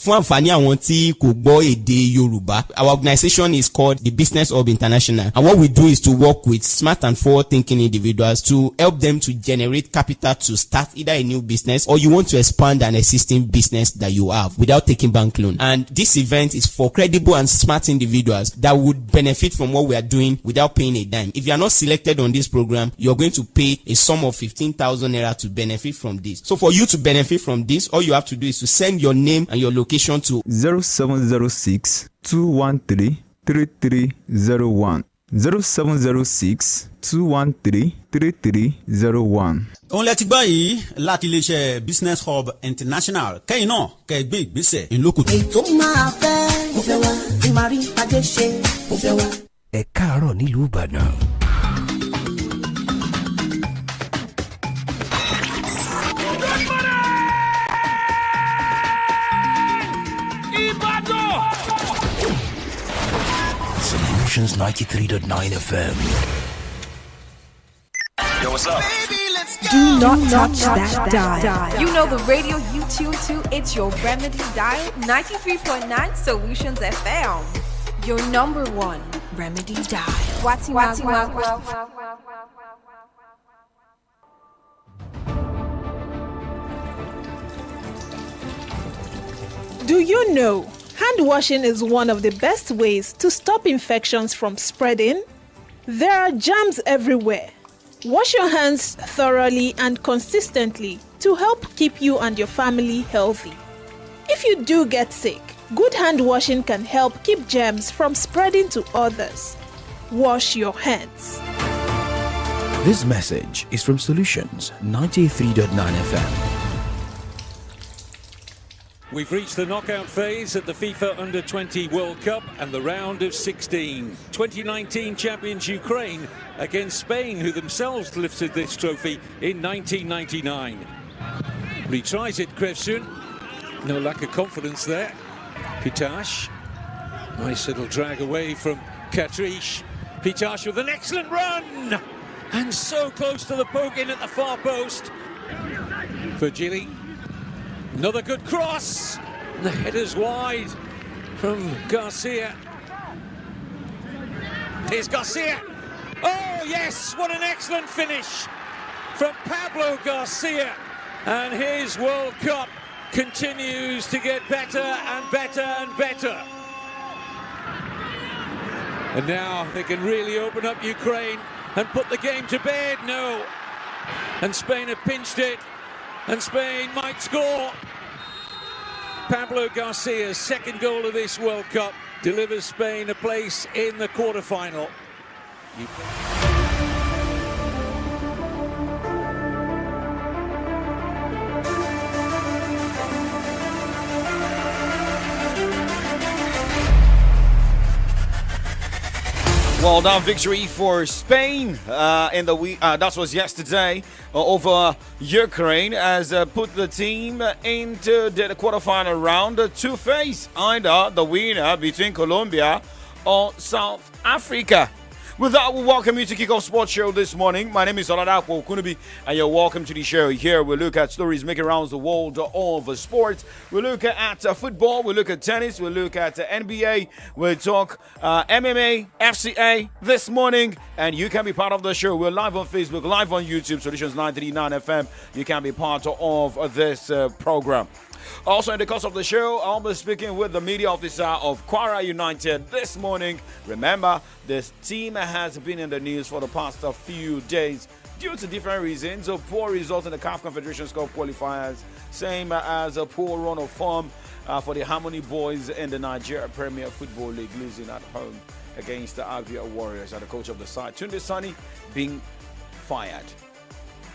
Fún àǹfààní àwọn tí kò gbọ́ èdè Yorùbá, our organization is called the Business Hub International, and what we do is to work with smart and forward-thinking individuals to help them to generate capital to start either a new business or you want to expand an existing business that you have without taking bank loan. And this event is for credible and smart individuals that would benefit from what we are doing without paying a dime. If you are not selected on this program, you're going to pay a sum of 15,000 naira to benefit from this. So for you to benefit from this, all you have to do is to send your name and your location to 0706 213 3301. 0706 213 3301. Òun lẹ ti gbọ́ yìí láti iléeṣẹ́ Business Hub International. Kẹ́yìn náà kẹ́ gbé ìgbésẹ̀ ńlọ́kùtù. ètò máa fẹ́ mo fẹ́ wá tí màá rí ajé ṣe mo fẹ́ wá. Ẹ káàárọ̀ nílùú Ìbàdàn. Solutions 93.9 FM. Yo, what's up? Do not touch that dial. You know the radio you tune to, it's your remedy dial, 93.9 Solutions FM. Your number one remedy dial. What's Do you know hand washing is one of the best ways to stop infections from spreading? There are germs everywhere. Wash your hands thoroughly and consistently to help keep you and your family healthy. If you do get sick, good hand washing can help keep germs from spreading to others. Wash your hands. This message is from Solutions 93.9 FM. We've reached the knockout phase at the FIFA Under-20 World Cup and the round of 16. 2019 champions Ukraine against Spain, who themselves lifted this trophy in 1999. Retries it, Krevsun. No lack of confidence there. Pitash. Nice little drag away from Katrish. Pitash with an excellent run! And so close to the poke in at the far post. Virgili. Another good cross. The header's wide from Garcia. Here's Garcia. Oh, yes, what an excellent finish from Pablo Garcia. And his World Cup continues to get better and better and better. And now they can really open up Ukraine and put the game to bed. No. And Spain have pinched it. And Spain might score. Pablo Garcia's second goal of this World Cup delivers Spain a place in the quarter-final. Well done, victory for Spain in the week. That was yesterday over Ukraine, as put the team into the quarterfinal round to face either the winner between Colombia or South Africa. With that, we welcome you to Kick Off Sports Show this morning. My name is Oladapo Kunubi, and you're welcome to the show. Here we look at stories making rounds the world of sports. We look at football, we look at tennis, we look at NBA, we talk MMA, FCA this morning, and you can be part of the show. We're live on Facebook, live on YouTube, Solutions 939 FM. You can be part of this program. Also, in the course of the show, I'll be speaking with the media officer of Kwara United this morning. Remember, this team has been in the news for the past few days due to different reasons. A poor result in the CAF Confederation Cup qualifiers, same as a poor run of form for the Harmony Boys in the Nigeria Premier Football League, losing at home against the Abia Warriors, and the coach of the side, Tunde Sani, being fired.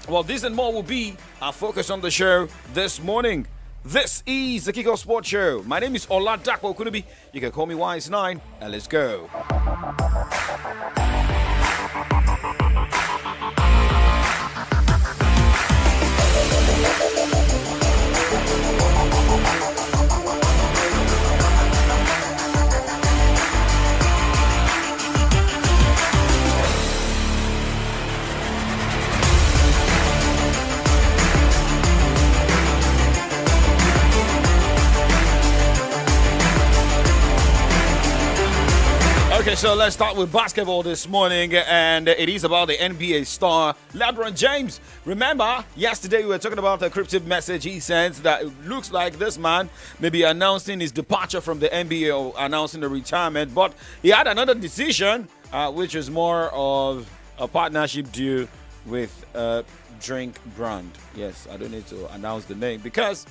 Well, this and more will be our focus on the show this morning. This is the Kickoff Sports Show. My name is Oladapo Kunubi. You can call me Wise9, and let's go. Okay, so let's start with basketball this morning, and it is about the NBA star LeBron James. Remember, yesterday we were talking about the cryptic message he sent that it looks like this man may be announcing his departure from the NBA or announcing the retirement, but he had another decision, which is more of a partnership deal with a drink brand. Yes, I don't need to announce the name because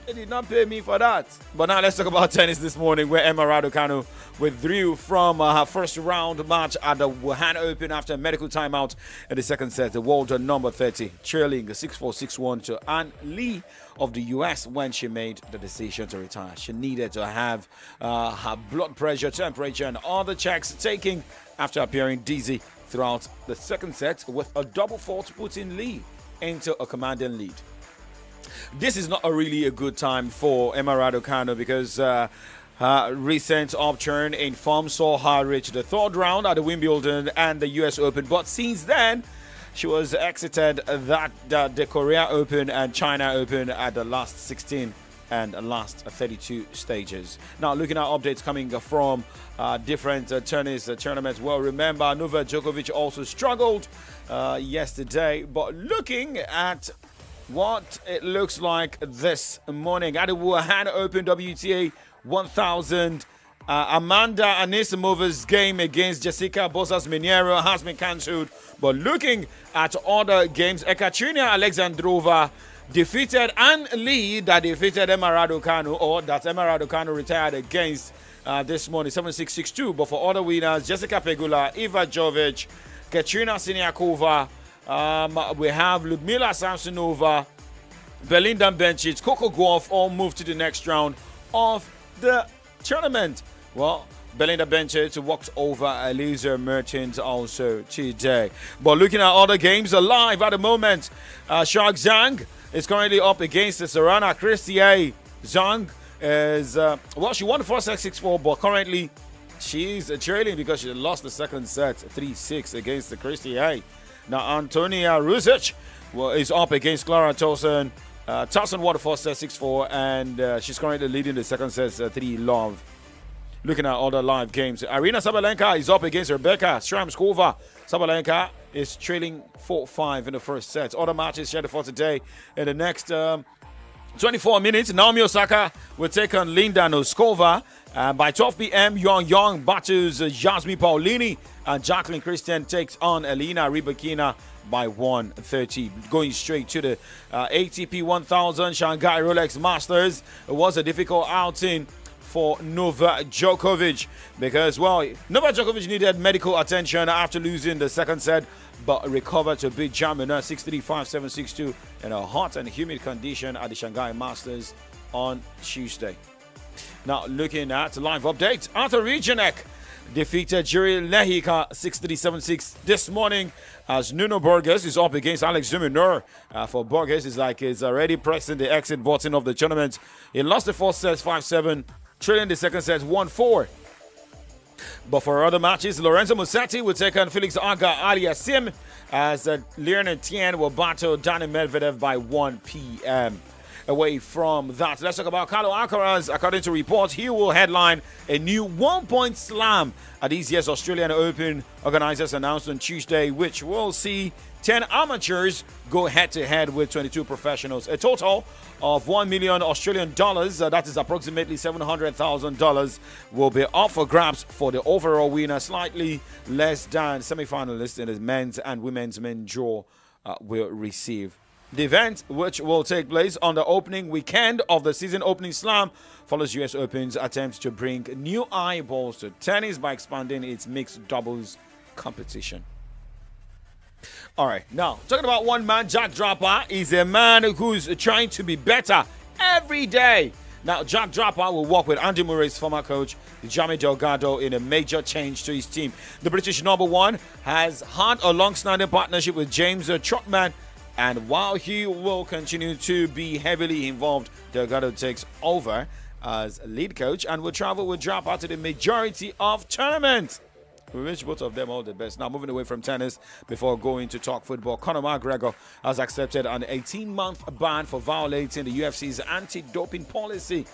they did not pay me for that. But now let's talk about tennis this morning, where Emma Raducanu withdrew from her first round match at the Wuhan Open after a medical timeout in the second set. The world number 30, trailing 6-4, 6-1 to Ann Lee of the US when she made the decision to retire. She needed to have her blood pressure, temperature, and other checks taken after appearing dizzy throughout the second set with a double fault, putting Lee into a commanding lead. This is not really a good time for Emma Raducanu because her recent upturn in form saw her reach the third round at the Wimbledon and the US Open. But since then, she was exited the Korea Open and China Open at the last 16 and last 32 stages. Now, looking at updates coming from different tennis tournaments. Well, remember, Novak Djokovic also struggled yesterday. But looking at what it looks like this morning at the Wuhan Open WTA 1000, Amanda Anisimova's game against Jessica Bosas-Minero has been cancelled. But looking at other games, Ekaterina Alexandrova defeated Ann Lee, that defeated Emma Raducanu, or that Emma Raducanu retired against this morning, 7-6, 6-2. But for other winners, Jessica Pegula, Iva Jovic, Katerina Siniakova, we have Ludmila Samsonova, Belinda Bencic, Coco Gauff all moved to the next round of the tournament. Well, Belinda Bencic walked over Elisa Mertens also today. But looking at other games alive at the moment, Shark Zhang is currently up against the Serena Christie. Zhang is, she won the first set 6-4, but currently she's trailing because she lost the second set 3-6 against the Christie. Now, Antonia Ruzic is up against Clara Towson. Towson won the first set 6-4, and she's currently leading the second set 3-love. Looking at other live games, Arina Sabalenka is up against Rebecca Stramskova. Sabalenka is trailing 4-5 in the first set. Other matches scheduled for today in the next 24 minutes. Naomi Osaka will take on Linda Noskova. By 12 p.m., Yang battles Yasmin Paolini, and Jacqueline Christian takes on Elena Rybakina by 1:30. Going straight to the ATP 1000 Shanghai Rolex Masters. It was a difficult outing for Novak Djokovic because, Novak Djokovic needed medical attention after losing the second set, but recovered to beat Jamina 6-3, 5-7, 6-2 in a hot and humid condition at the Shanghai Masters on Tuesday. Now, looking at live updates, Arthur Regenek defeated Jiri Lehika 6-3, 7-6 this morning as Nuno Burgos is up against Alex de Minaur. For Burgos, it's like he's already pressing the exit button of the tournament. He lost the first set 5-7, trailing the second set 1-4. But for other matches, Lorenzo Musetti will take on Felix Auger-Aliassime as Leonard Tien will battle Daniil Medvedev by 1 p.m. Away from that, let's talk about Carlo Alcaraz. According to reports, he will headline a new one-point slam at this year's Australian Open. Organizers announced on Tuesday, which will see 10 amateurs go head-to-head with 22 professionals. A total of $1 million Australian dollars, that is approximately $700,000, will be up for grabs for the overall winner. Slightly less than semi-finalists in the men's and women's main draw will receive. The event, which will take place on the opening weekend of the season opening slam, follows US Open's attempt to bring new eyeballs to tennis by expanding its mixed doubles competition. All right, now, talking about one man, Jack Draper is a man who's trying to be better every day. Now, Jack Draper will work with Andy Murray's former coach, Jamie Delgado, in a major change to his team. The British number one has had a long-standing partnership with James Trotman, and while he will continue to be heavily involved, Delgado takes over as lead coach and will travel with Draper to the majority of tournaments. We wish both of them all the best. Now, moving away from tennis before going to talk football, Conor McGregor has accepted an 18-month ban for violating the UFC's anti-doping policy.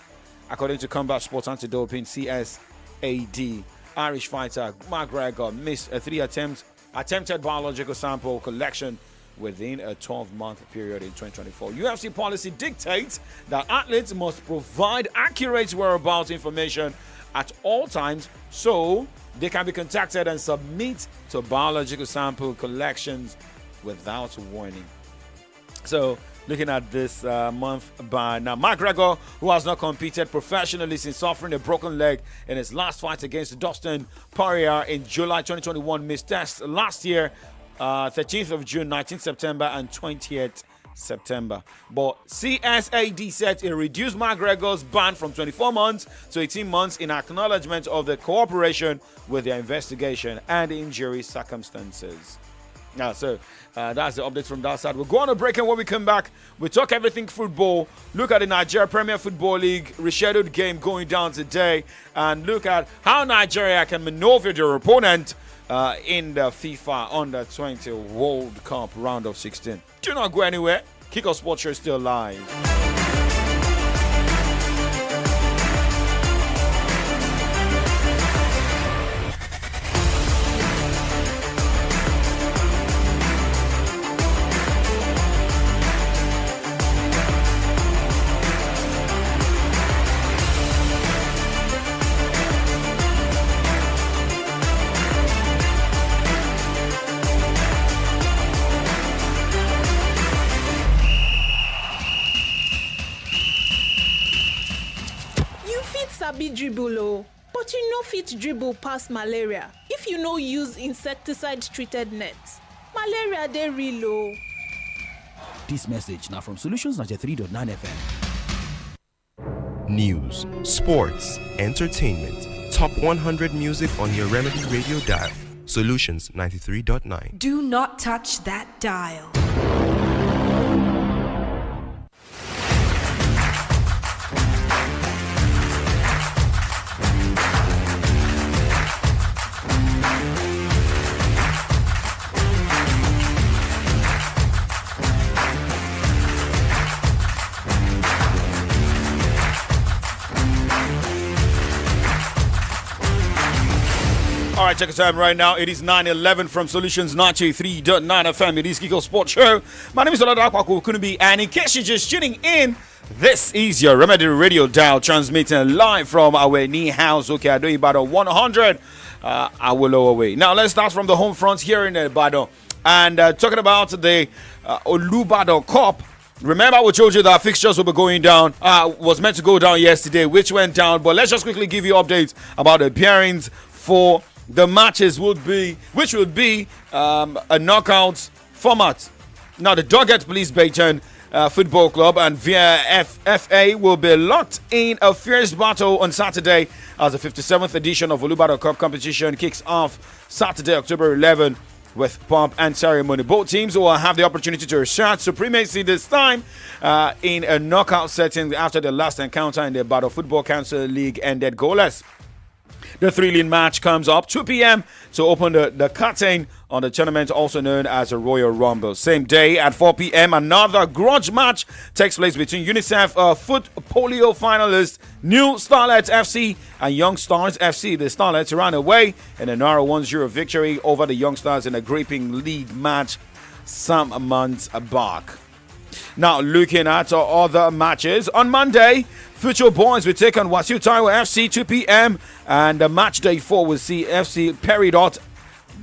According to Combat Sports Anti-Doping, CSAD, Irish fighter McGregor missed a 3 attempted biological sample collection within a 12-month period in 2024. UFC policy dictates that athletes must provide accurate whereabouts information at all times so they can be contacted and submit to biological sample collections without warning. So, looking at this month by now, McGregor, who has not competed professionally since suffering a broken leg in his last fight against Dustin Poirier in July 2021, missed tests last year, 13th of June, 19th September, and 20th September. But CSAD said it reduced McGregor's ban from 24 months to 18 months in acknowledgement of the cooperation with their investigation and injury circumstances. Now, so that's the update from that side. We'll go on a break, and when we come back, we talk everything football, look at the Nigeria Premier Football League rescheduled game going down today, and look at how Nigeria can maneuver their opponent in the FIFA Under-20 World Cup round of 16. Do not go anywhere. Kickoff Sports Show is still live. sabi dribble o, but you no fit dribble pass malaria if you no use insecticide treated nets. Malaria dey real o. This message now from Solutions 93.9 FM. News, sports, entertainment, top 100 music on your Remedy radio dial. Solutions 93.9. Do not touch that dial. All right, check the time right now. It is 9:11 from Solutions 93.9 FM. It is Kiko Sports Show. My name is Olada Akwaku Kunubi, and in case you're just tuning in, this is your Remedy Radio dial transmitting live from our knee house. Okay, I do Ibadan 100. I will lower away. Now let's start from the home front here in Ibadan, and talking about the Olubado Cup. Remember, we told you that fixtures will be going down. Was meant to go down yesterday, which went down. But let's just quickly give you updates about the pairings for the matches which would be a knockout format. Now, the Doggett Police Bayton Football Club and VIA FA will be locked in a fierce battle on Saturday as the 57th edition of Olubado Cup competition kicks off Saturday, October 11, with pomp and ceremony. Both teams will have the opportunity to assert supremacy this time in a knockout setting after the last encounter in the Ibadan Football Council League ended goalless. The thrilling match comes up 2 p.m. to open the curtain on the tournament, also known as a Royal Rumble. Same day at 4 p.m., another grudge match takes place between UNICEF Foot Polio finalists New Starlets FC and Young Stars FC. The Starlets ran away in a narrow 1-0 victory over the Young Stars in a gripping league match some months back. Now, looking at other matches, on Monday, Future Boys will take on Wasiu Taiwo FC 2 p.m. and match day 4 will see FC Peridot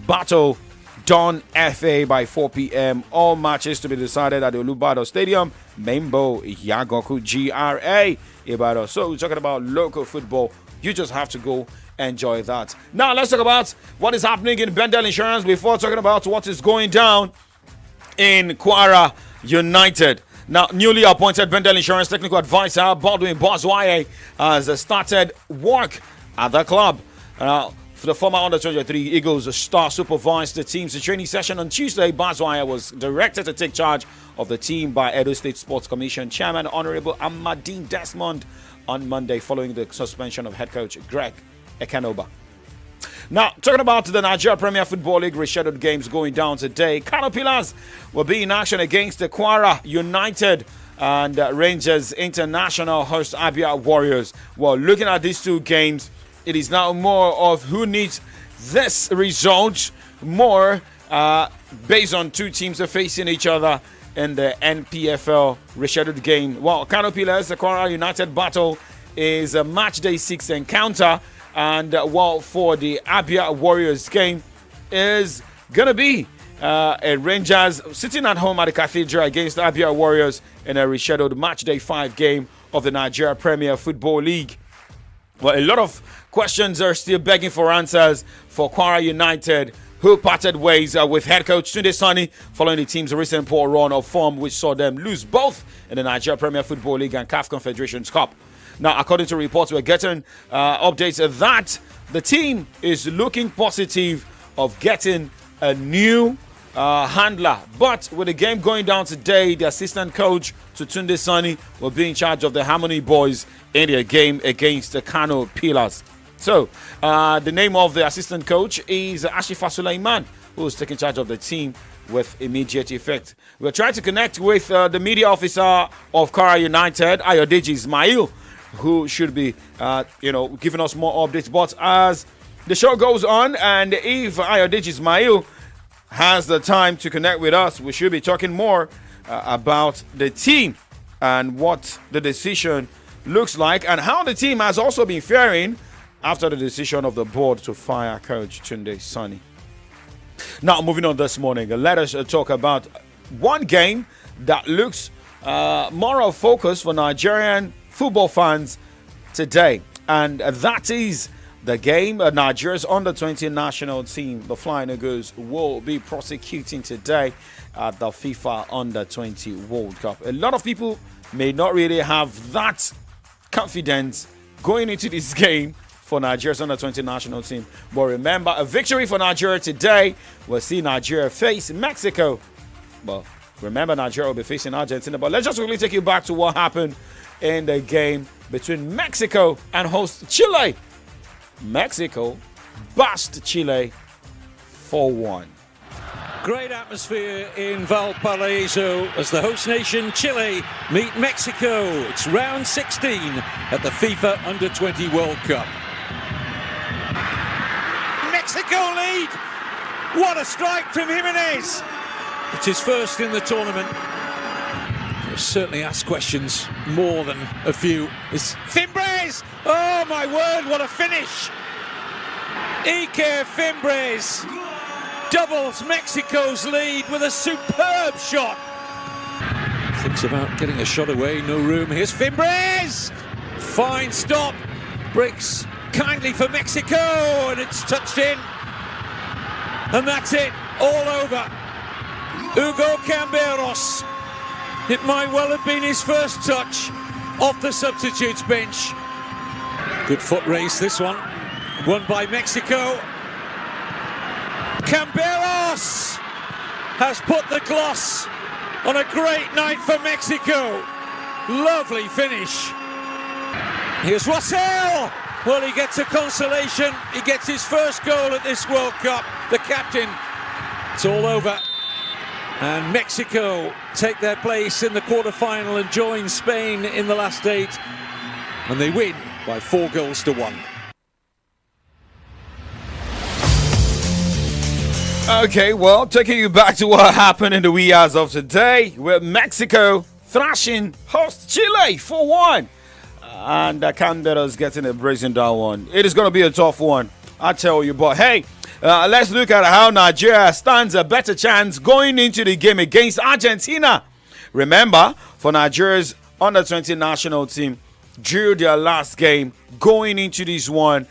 battle Don FA by 4 p.m. All matches to be decided at the Olubado Stadium, Membo Yagoku GRA Ibadan. So we're talking about local football. You just have to go enjoy that. Now let's talk about what is happening in Bendel Insurance before talking about what is going down in Kwara United. Now, newly appointed Bendel Insurance Technical Advisor Baldwin Boswaye has started work at the club. For the former Under-23 Eagles star supervised the team's training session on Tuesday. Boswaye was directed to take charge of the team by Edo State Sports Commission Chairman Honorable Amadine Desmond on Monday following the suspension of head coach Greg Ekanoba. Now, talking about the Nigeria Premier Football League rescheduled games going down today, Caterpillars will be in action against the Kwara United and Rangers International host Abia Warriors. Well, looking at these two games, it is now more of who needs this result more based on two teams are facing each other in the NPFL rescheduled game. Well, Kano Pillars, the Kwara United battle is a match day 6 encounter, and well, for the Abia Warriors game is gonna be Rangers sitting at home at the Cathedral against the Abia Warriors in a rescheduled match day 5 game of the Nigeria Premier Football League. Well, a lot of questions are still begging for answers for Kwara United, who parted ways with head coach Tunde Sani following the team's recent poor run of form, which saw them lose both in the Nigeria Premier Football League and CAF Confederations Cup. Now, according to reports, we're getting updates that the team is looking positive of getting a new handler. But with the game going down today, the assistant coach to Tunde Sani will be in charge of the Harmony Boys in their game against the Kano Pillars. So, the name of the assistant coach is Ashifa Sulaiman, who is taking charge of the team with immediate effect. We're trying to connect with the media officer of Kwara United, Ayodeji Ismail, who should be, giving us more updates. But as the show goes on, and if Ayodeji Ismail has the time to connect with us, we should be talking more about the team and what the decision looks like and how the team has also been faring after the decision of the board to fire coach Tunde Sani. Now, moving on this morning, let us talk about one game that looks more of focus for Nigerian football fans today, and that is the game Nigeria's under-20 national team, the Flying Eagles, will be prosecuting today at the FIFA Under-20 World Cup. A lot of people may not really have that confidence going into this game for Nigeria's under-20 national team. But remember, a victory for Nigeria today will see Nigeria face Mexico. Well, remember, Nigeria will be facing Argentina. But let's just really take you back to what happened in the game between Mexico and host Chile. Mexico bashed Chile 4-1. Great atmosphere in Valparaiso as the host nation Chile meet Mexico. It's round 16 at the FIFA Under-20 World Cup. Mexico lead! What a strike from Jimenez! It's his first in the tournament. He'll certainly ask questions more than a few. It's Fimbres! Oh my word, what a finish! Iker Fimbres doubles Mexico's lead with a superb shot. Thinks about getting a shot away, no room. Here's Fimbres! Fine stop. Breaks kindly for Mexico, and it's touched in. And that's it, all over. Hugo Camberos. It might well have been his first touch off the substitutes bench. Good foot race, this one. Won by Mexico. Camberos has put the gloss on a great night for Mexico. Lovely finish. Here's Russell. Well, he gets a consolation. He gets his first goal at this World Cup. The captain. It's all over. And Mexico take their place in the quarter-final and join Spain in the last 8. And they win by 4-1. Okay, well, taking you back to what happened in the wee hours of today, with Mexico thrashing host Chile 4-1. And Canada's getting a brazen down one. It is going to be a tough one, I tell you. But hey, let's look at how Nigeria stands a better chance going into the game against Argentina. Remember, for Nigeria's under-20 national team, drew their last game, going into this one,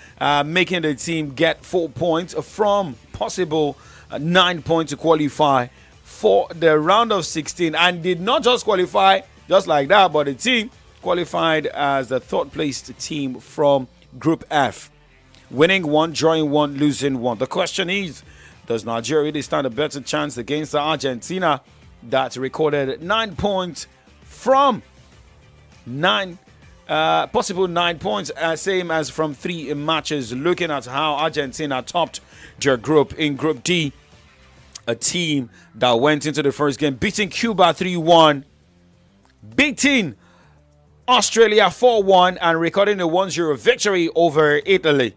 making the team get 4 points from possible 9 points to qualify for the round of 16, and did not just qualify just like that, but the team qualified as the third placed team from Group F, winning 1, drawing 1, losing 1. The question is, does Nigeria really stand a better chance against Argentina that recorded 9 points from 9 possible 9 points, same as from 3 matches? Looking at how Argentina topped their group in Group D, a team that went into the first game beating Cuba 3-1, beating Australia 4-1, and recording a 1-0 victory over Italy.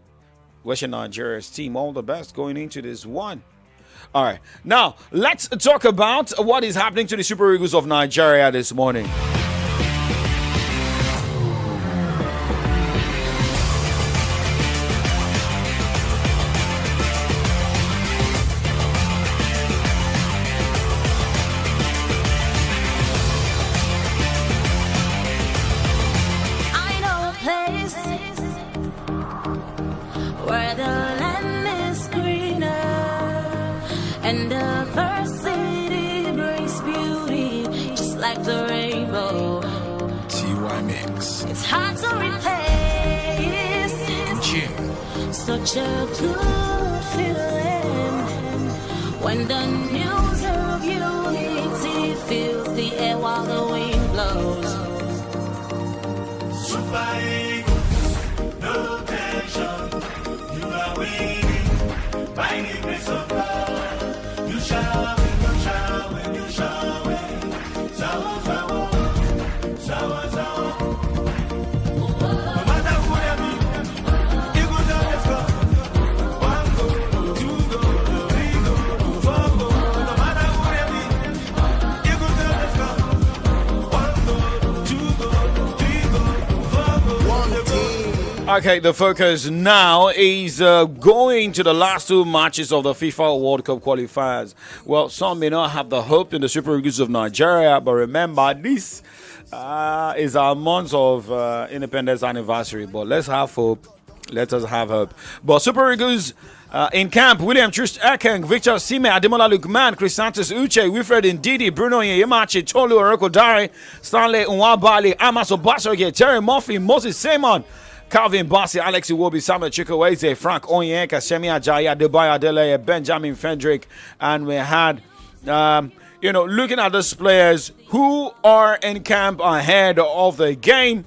Wishing Nigeria's team all the best going into this one. All right, now let's talk about what is happening to the Super Eagles of Nigeria this morning. Where the land is greener and the first city brings beauty, just like the rainbow. TY Mix. It's hard to replace such a good feeling when the news of unity fills the air while the wind blows. Super Eagles, no tension. You are winning by the grace of God. You shall win, you shall win, you shall win. Sawa, sawa, sawa, sawa. No matter who they be, Eagles always go. 1 goal, 2 goals, 3 goals, 4 goals. No matter who they be, Eagles always go. 1 goal, 2 goals, 3 goals, 4 goals. Okay, the focus now is going to the last two matches of the FIFA World Cup qualifiers. Well, some may not have the hope in the Super Eagles of Nigeria, but remember, this is our month of independence anniversary. But let's have hope. Let us have hope. But Super Eagles in camp: William Trust Ekeng, Victor Sime, Ademola Lukman, Chrysanthus Uche, Wilfred Ndidi, Bruno Yemachi, Tolu Orokodare, Stanley Nwabali, Amos Obasoge, Terry Murphy, Moses Simon, Calvin Bassi, Alex Iwobi, Samuel Chukwueze, Frank Onyenka, Shemi Ajayi, Adebayo Adeleye, Benjamin Fendrick, and we had, looking at those players who are in camp ahead of the game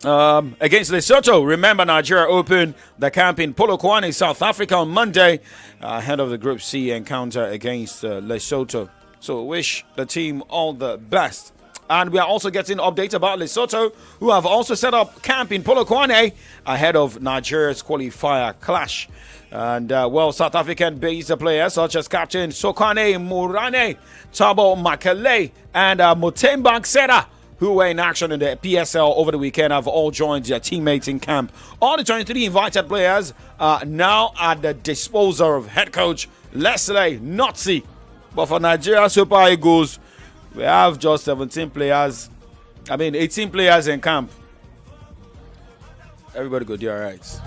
against Lesotho. Remember, Nigeria opened the camp in Polokwane, South Africa on Monday, ahead of the Group C encounter against Lesotho. So wish the team all the best. And we are also getting updates about Lesotho, who have also set up camp in Polokwane ahead of Nigeria's qualifier clash. And, South African-based players such as Captain Sokane Murane, Tabo Makele, and Mutemba Ksera, who were in action in the PSL over the weekend, have all joined their teammates in camp. All the 23 invited players are now at the disposal of head coach Leslie Notsi. But for Nigeria Super Eagles, we have just 18 players in camp. Everybody go do all right.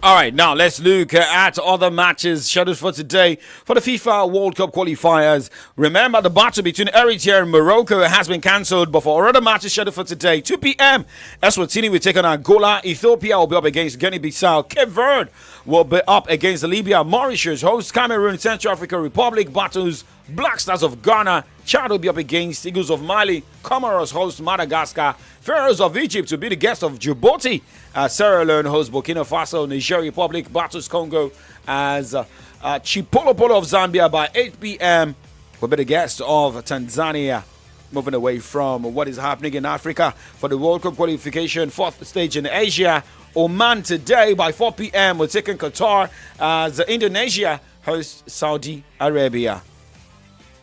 All right, now let's look at other matches scheduled for today for the FIFA World Cup qualifiers. Remember, the battle between Eritrea and Morocco has been cancelled, but for other matches scheduled for today, 2 p.m., Eswatini will take on Angola, Ethiopia will be up against Guinea-Bissau, Cape Verde will be up against Libya, Mauritius hosts Cameroon, Central African Republic battles Black Stars of Ghana, Chad will be up against Eagles of Mali, Comoros host Madagascar, Pharaohs of Egypt will be the guest of Djibouti, Sierra Leone hosts Burkina Faso, Niger Republic battles Congo, as Chipolopolo of Zambia by 8 p.m. will be the guest of Tanzania. Moving away from what is happening in Africa for the World Cup qualification, fourth stage in Asia, Oman today by 4 p.m. will take in Qatar as Indonesia hosts Saudi Arabia.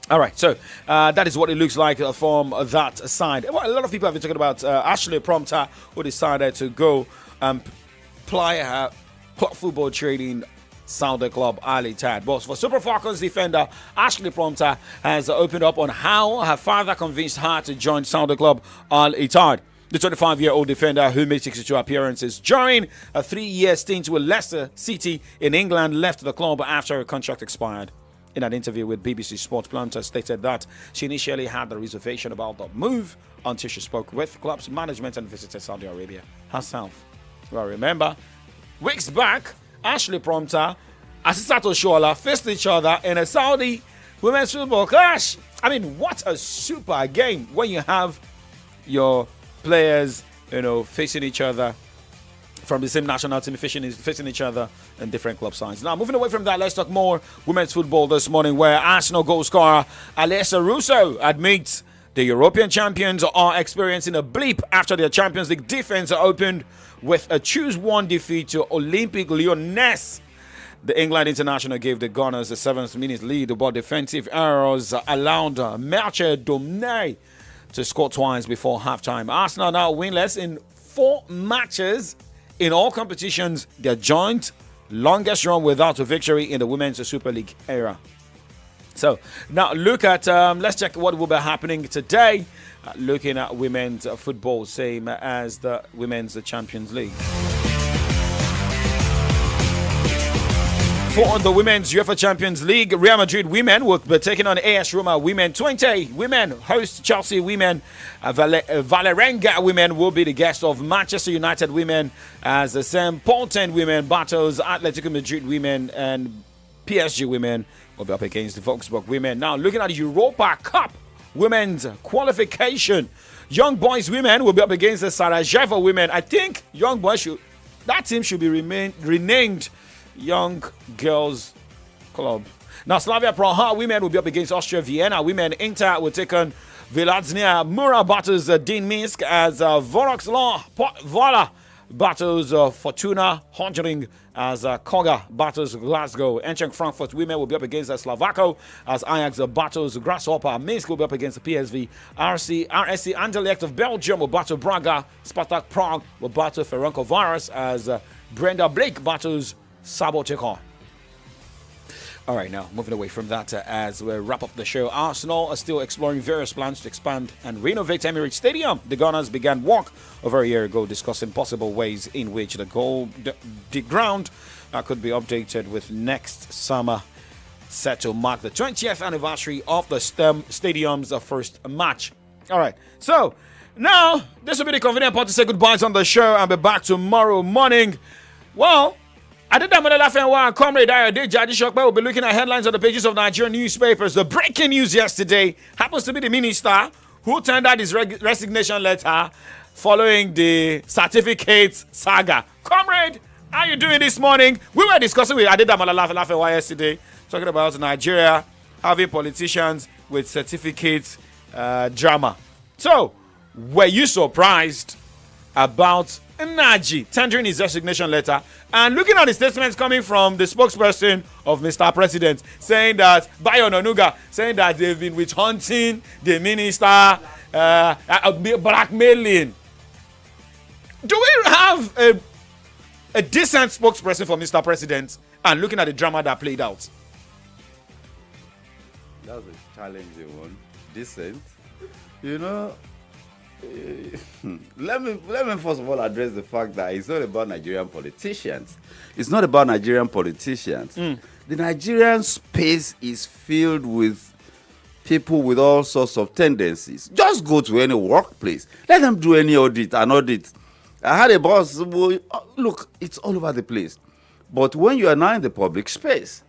All right, so that is what it looks like from that side. Well, a lot of people have been talking about Ashley Prompter, who decided to go ply her club football training Saudi club Al Ittihad. But for Super Falcons defender Ashley Prompter has opened up on how her father convinced her to join Saudi club Al Ittihad. The 25-year-old defender, who made 62 appearances during a 3-year stint with Leicester City in England, left the club after her contract expired. In an interview with BBC Sports, Planter stated that she initially had a reservation about the move until she spoke with club's management and visited Saudi Arabia herself. Well, remember, weeks back, Ashley Prompter Asisat Oshoala faced each other in a Saudi women's football clash. I mean, what a super game when you have your players, facing each other from the same national team, facing each other in different club sides. Now, moving away from that, let's talk more women's football this morning, where Arsenal goal scorer Alessia Russo admits the European champions are experiencing a blip after their Champions League defense opened with a choose-one defeat to Olympique Lyonnais. The England international gave the Gunners a 7th-minute lead, but defensive errors allowed Merche Domnay to score twice before halftime. Arsenal now winless in 4 matches in all competitions, their joint longest run without a victory in the Women's Super League era. So now look at, let's check what will be happening today. Looking at women's football, same as the Women's Champions League. For the Women's UEFA Champions League, Real Madrid women will be taking on AS Roma women. 20 women host Chelsea women. Valerenga women will be the guest of Manchester United women, as the St. Paulton women battles Atletico Madrid women, and PSG women will be up against the Volkswagen women. Now, looking at the Europa Cup women's qualification, Young Boys women will be up against the Sarajevo women. I think Young Boys that team should be renamed Young Girls Club. Now, Slavia Praha women will be up against Austria Vienna women. Inter will take on Vyladznia. Mura battles Din Minsk, as Vola battles Fortuna Honjering, as Koga battles Glasgow. Eintracht Frankfurt women will be up against Slavako, as Ajax battles Grasshopper. Minsk will be up against PSV. RSC Anderlecht of Belgium will battle Braga. Spartak Prague will battle Ferencvaros, as Brenda Blake battles Sabotekon. All right, now moving away from that, as we wrap up the show, Arsenal are still exploring various plans to expand and renovate Emirates Stadium. The Gunners began work over a year ago, discussing possible ways in which the ground could be updated, with next summer set to mark the 20th anniversary of the stadium's first match. All right, so now this will be the convenient part to say goodbyes on the show and be back tomorrow morning. Well, I did that with Lafenwa and Comrade Ayode Jadi Shokbe will be looking at headlines on the pages of Nigerian newspapers. The breaking news yesterday happens to be the minister who tendered his resignation letter following the certificate saga. Comrade, how are you doing this morning? We were discussing with Adedamola Lafenwa yesterday, talking about Nigeria having politicians with certificate drama. So, were you surprised about Naji tendering his resignation letter, and looking at the statements coming from the spokesperson of Mr. President, saying that Bayo Onanuga, saying that they've been witch hunting the minister, blackmailing? Do we have a decent spokesperson for Mr. President? And looking at the drama that played out, that's a challenging one. Decent, let me first of all address the fact that it's not about Nigerian politicians. It's not about Nigerian politicians. The Nigerian space is filled with people with all sorts of tendencies. Just go to any workplace. Let them do any audit. I had a boss. Look, it's all over the place. But when you are now in the public space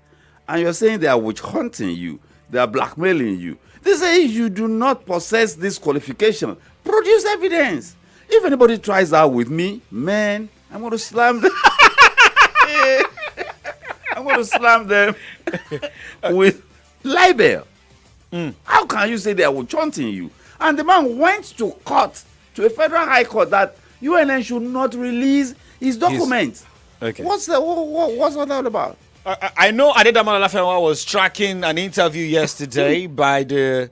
and you're saying they are witch hunting you, they are blackmailing you, they say you do not possess this qualification. Produce evidence. If anybody tries that with me, man, I'm going to slam them. I'm going to slam them with libel. How can you say they are chanting you? And the man went to court, to a federal high court, that UNN should not release his documents. Okay. What's all that about? I know Adedamola Lafenwa was tracking an interview yesterday by the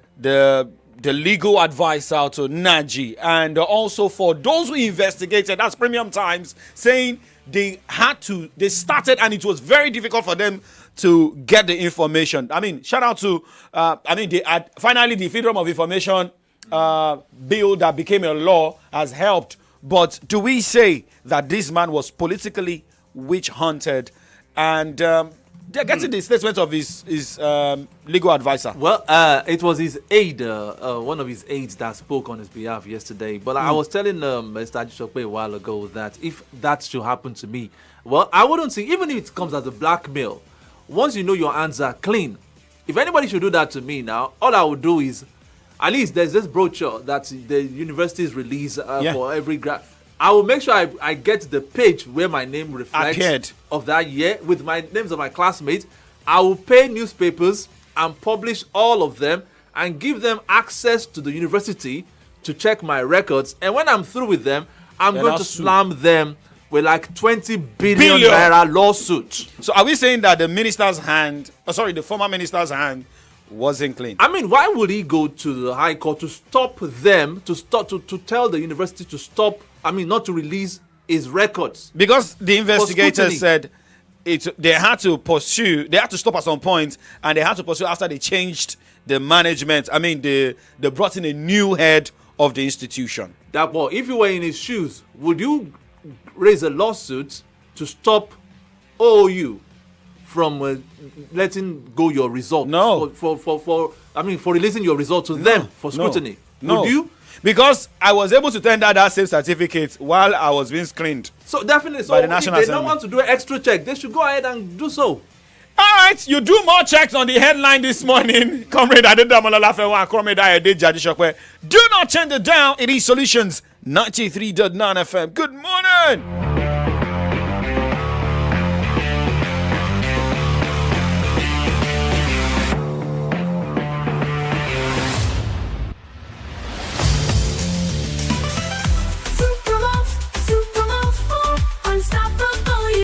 legal advisor to Naji, and also for those who investigated, that's Premium Times, saying they started and it was very difficult for them to get the information. I mean, shout out to, finally the Freedom of Information bill that became a law has helped. But do we say that this man was politically witch hunted? And they're getting the statement of his legal advisor. Well, it was his aide, one of his aides that spoke on his behalf yesterday. But I was telling Mr. Ajishokwe a while ago that if that should happen to me, well, I wouldn't see, even if it comes as a blackmail, once you know your hands are clean, if anybody should do that to me now, all I would do is, at least there's this brochure that the universities release for every grad. I will make sure I get the page where my name reflects of that year with my names of my classmates. I will pay newspapers and publish all of them and give them access to the university to check my records. And when I'm through with them, I'm going to slam them with like 20 billion naira lawsuit. So are we saying that the minister's hand, the former minister's hand wasn't clean? I mean, why would he go to the High Court to stop them, to tell the university to stop, not to release his records? Because the investigators said they had to stop at some point, and they had to pursue after they changed the management. They brought in a new head of the institution. If you were in his shoes, would you raise a lawsuit to stop OOU from letting go your result? No. For releasing your result to them for scrutiny. No. Would you? Because I was able to tender that same certificate while I was being screened. So definitely, by the National if they Assembly. don't want to do an extra check, they should go ahead and do so. All right, you do more checks on the headline this morning. Comrade Adedamola Lafewa and Comrade Ayode Jadishokwe. Do not change the dial. It is Solutions 93.9 FM. Good morning.